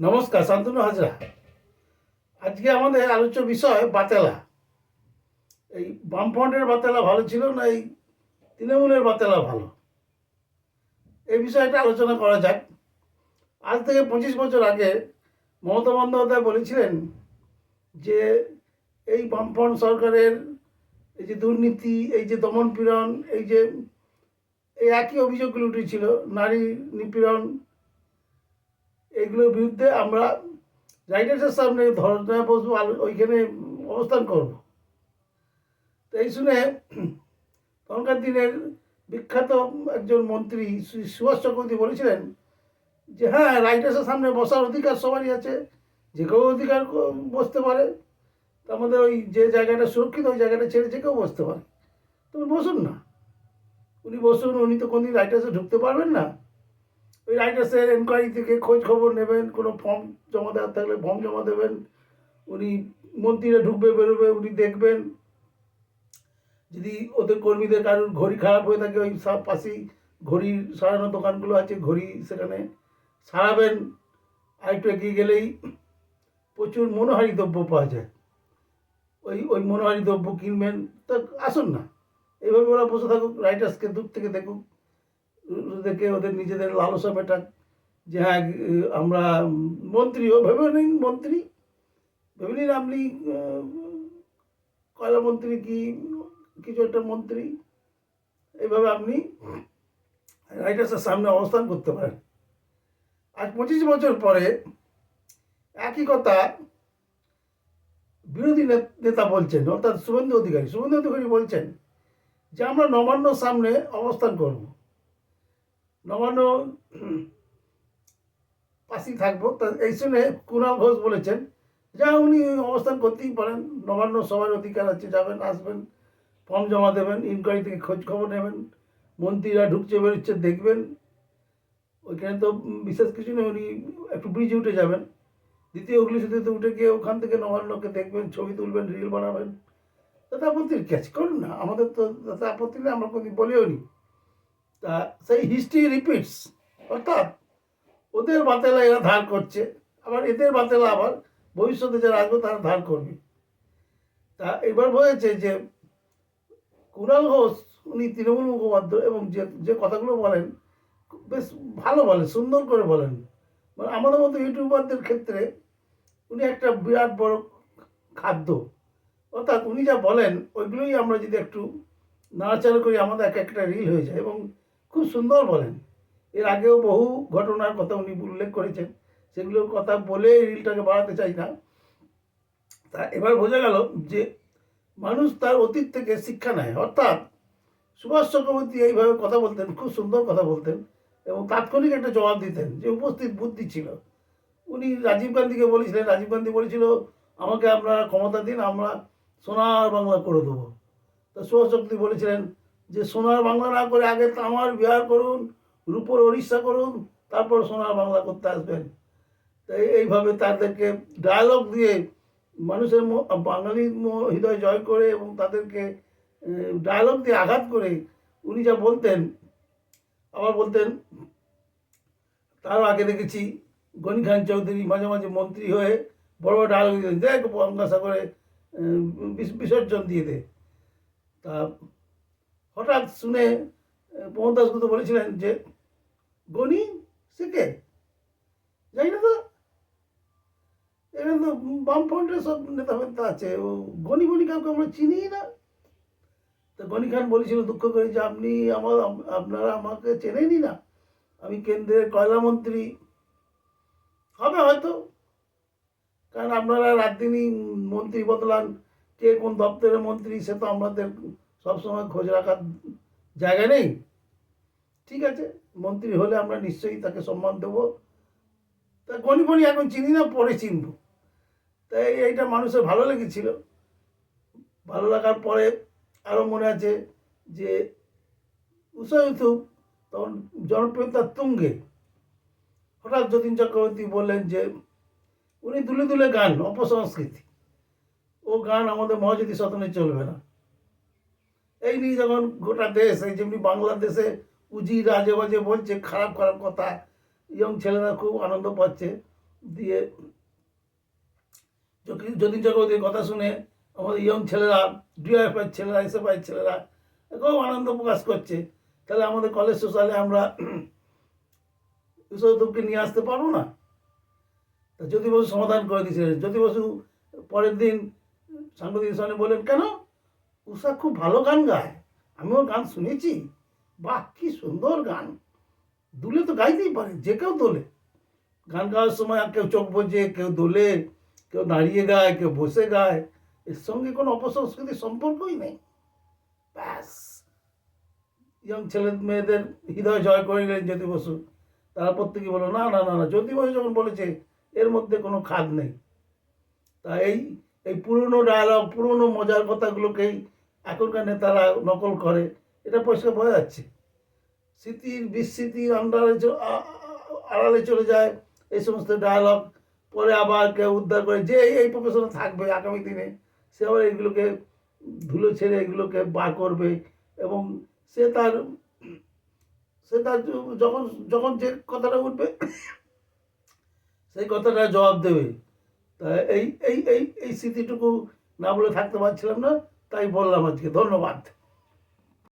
নমস্কার, শান্তনু হাজরা। আজকে আমাদের আলোচ্য বিষয় বাতেলা। এই বামফ্রন্টের বাতেলা ভালো ছিল না এই তৃণমূলের বাতেলা ভালো, এই বিষয়টা আলোচনা করা যাক। আজ থেকে 25 বছর আগে মমতা বন্দ্যোপাধ্যায় বলেছিলেন যে এই বামফ্রন্ট সরকারের এই যে দুর্নীতি, এই যে দমন পীড়ন, এই যে এই একই অভিযোগগুলো উঠেছিল, নারী নিপীড়ন, এইগুলোর বিরুদ্ধে আমরা রাইটার্সের সামনে ধর্নায় বসবো, ওইখানে অবস্থান করব। তো এই শুনে তখনকার দিনের বিখ্যাত একজন মন্ত্রী শ্রী সুভাষ চক্রবর্তী বলেছিলেন যে হ্যাঁ, রাইটার্সের সামনে বসার অধিকার সবারই আছে, যে কেউ অধিকার বসতে পারে। তো আমাদের ওই যে জায়গাটা সুরক্ষিত, ওই জায়গাটা ছেড়ে যে কেউ বসতে পারে, তুমি বসুন না। উনি বসুন, উনি তো কোনদিন রাইটার্সে ঢুকতে পারবেন না। ওই রাইটার্সের এনকোয়ারি থেকে খোঁজ খবর নেবেন, কোনো ফর্ম জমা দেওয়ার থাকলে ফর্ম জমা দেবেন, উনি মন্ত্রীরা ঢুকবে বেরোবে উনি দেখবেন। যদি ওদের কর্মীদের কারোর ঘড়ি খারাপ হয়ে থাকে, ওই সব পাশেই ঘড়ি সারানো দোকানগুলো আছে, ঘড়ি সেখানে সারাবেন। আরেকটু এগিয়ে গেলেই প্রচুর মনোহারি দ্রব্য পাওয়া যায়, ওই ওই মনোহারি দ্রব্য কিনবেন। তা আসুন না, এইভাবে ওরা বসে থাকুক, রাইটার্সকে দূর থেকে দেখুক, দেখে ওদের নিজেদের লালসা মেটাক যে হ্যাঁ আমরা মন্ত্রীও ভেবে নিন, মন্ত্রী ভেবে নিন আপনি কয়লা মন্ত্রী কি কিছু একটা মন্ত্রী, এইভাবে আপনি রাইটার্সের সামনে অবস্থান করতে পারেন। আজ 25 বছর পরে একই কথা বিরোধী নেতা বলছেন, অর্থাৎ শুভেন্দু অধিকারী বলছেন যে আমরা নবান্নর সামনে অবস্থান করব, নবান্ন পাশেই থাকবো। তা এই শুনে কুণাল ঘোষ বলেছেন যা উনি অবস্থান করতেই পারেন, নবান্ন সবার অধিকার আছে, যাবেন আসবেন, ফর্ম জমা দেবেন, ইনকোয়ারি থেকে খোঁজ খবর নেবেন, মন্ত্রীরা ঢুকছে বেরোচ্ছে দেখবেন। ওইখানে তো বিশেষ কিছু নেই, উনি একটু ব্রিজে উঠে যাবেন, দ্বিতীয় হুগলি সেতুতে উঠে গিয়ে ওখান থেকে নবান্নকে দেখবেন, ছবি তুলবেন, রিল বানাবেন। তাতে আপত্তির ক্যাচ করুন না, আমাদের তো তাতে আপত্তি নেই, আমরা কোনোদিন বলেও নি। তা সেই হিস্ট্রি রিপিটস, অর্থাৎ ওদের বাতেলা এরা ধার করছে, আবার এদের বাতেলা আবার ভবিষ্যতে যারা আসবে তারা ধার করবে। তা এবার হয়েছে যে কুণাল ঘোষ উনি তৃণমূল মুখপাত্র, এবং যে যে কথাগুলো বলেন বেশ ভালো বলেন, সুন্দর করে বলেন। মানে আমাদের মতো ইউটিউবারদের ক্ষেত্রে উনি একটা বিরাট বড় খাদ্য। অর্থাৎ উনি যা বলেন ওইগুলোই আমরা যদি একটু নাড়াচাড়া করি, আমাদের এক একটা রিল হয়ে যায়, এবং খুব সুন্দর বলেন। এর আগেও বহু ঘটনার কথা উনি উল্লেখ করেছেন, সেগুলোর কথা বলে রিলটাকে বাড়াতে চাই না। তা এবার বোঝা গেল যে মানুষ তার অতীত থেকে শিক্ষা নেয়। অর্থাৎ সুভাষ চক্রবর্তী এইভাবে কথা বলতেন, খুব সুন্দর কথা বলতেন, এবং তাৎক্ষণিক একটা জবাব দিতেন, যে উপস্থিত বুদ্ধি ছিল। উনি রাজীব গান্ধীকে বলেছিলেন, রাজীব গান্ধী বলেছিল আমাকে আপনারা ক্ষমতা দিন, আমরা সোনার বাংলা করে দেবো। তা সুভাষ চক্রবর্তী বলেছিলেন যে সোনার বাংলা না করে আগে তামার বিহার করুন, রূপোর ওড়িশা করুন, তারপর সোনার বাংলা করতে আসবেন। তাই এইভাবে তাদেরকে ডায়ালগ দিয়ে মানুষের বাঙালির হৃদয় জয় করে, এবং তাদেরকে ডায়ালগ দিয়ে আঘাত করে উনি যা বলতেন। আবার বলতেন, তারও আগে দেখেছি গনি খান চৌধুরী মাঝে মাঝে মন্ত্রী হয়ে বড় বড় ডায়ালগ দিতেন, দেখ গঙ্গাসাগরে বিসর্জন দিয়ে দে। তা হঠাৎ শুনে প্রমোদ দাশগুপ্ত বলেছিলেন যে গনি সে কে, জানি না তো, এখানে তো বামফ্রন্টের সব নেতা ফেতা আছে, ও গনি গনি কাউকে আমরা চিনিই না। তো গনি খান বলেছিল দুঃখ করে যে আপনি আপনারা আমাকে চেনেনই না, আমি কেন্দ্রের কয়লা মন্ত্রী। হবে হয়তো, কারণ আপনারা রাত দিনই মন্ত্রী বদলান, কে কোন দপ্তরের মন্ত্রী সে তো আমাদের সবসময় খোঁজ রাখার জায়গা নেই। ঠিক আছে, মন্ত্রী হলে আমরা নিশ্চয়ই তাকে সম্মান দেবো। তা গনি গনি এখন চিনি না, পরে চিনব। তাই এইটা মানুষের ভালো লেগেছিল। ভালো লাগার পরে আরও মনে আছে যে উষা তখন জনপ্রিয়তার তুঙ্গে, হঠাৎ যতীন চক্রবর্তী বললেন যে উনি দুলে দুলে গান অপসংস্কৃতি, ও গান আমাদের মহাজ্যোতি সদনে চলবে না। এই নিয়ে যখন গোটা দেশ, এই যেমনি বাংলাদেশে উজির আজে বাজে বলছে খারাপ খারাপ কথা, ইয়ং ছেলেরা খুব আনন্দ পাচ্ছে, দিয়ে যতীন চক্রবর্তীর কথা শুনে আমাদের ইয়ং ছেলেরা, ডিওএফআই ছেলেরা, এসএফআই ছেলেরা খুব আনন্দ প্রকাশ করছে। তাহলে আমাদের কলেজ সোশ্যালে আমরা বিশ্বযুদ্ধকে নিয়ে আসতে পারবো না? তা জ্যোতি বসু সমাধান করে দিয়েছিলেন। জ্যোতি বসু পরের দিন সাংবাদিক সামনে বললেন, কেন, উষা খুব ভালো গান গায়, আমিও গান শুনেছি, বাহ কি সুন্দর গান, দুলে তো গাইতেই পারে, যে কেউ দোলে। গান গাওয়ার সময় কেউ চোখ বোঝে, কেউ দোলে, কেউ দাঁড়িয়ে গায়, কেউ বসে গায়, এর সঙ্গে কোনো অপসংস্কৃতির সম্পর্কই নেই। ব্যাস, ইয়ং ছেলে মেয়েদের হৃদয় জয় করে নিলেন জ্যোতি বসু। তারা প্রত্যেকে বললো, না না না না, জ্যোতি বসু যখন বলেছে এর মধ্যে কোনো খাদ নেই। তা এই এই পুরনো ডায়ালগ, পুরনো মজার কথাগুলোকেই এখনকার নেতারা নকল করে, এটা পরিষ্কার বোঝা যাচ্ছে। স্মৃতির বিস্মৃতির আড়ালে চলে যায় এই সমস্ত ডায়ালগ। পরে আবার কেউ উদ্ধার করে, যে এই প্রফেশনে থাকবে আগামী দিনে, সে আবার এইগুলোকে ধুলো ছেড়ে এগুলোকে বার করবে, এবং সে তার যখন যখন যে কথাটা উঠবে সেই কথাটা জবাব দেবে। তা এই এই এই এই স্মৃতিটুকু না বলে থাকতে পারছিলাম না, তাই বললাম আজকে। ধন্যবাদ।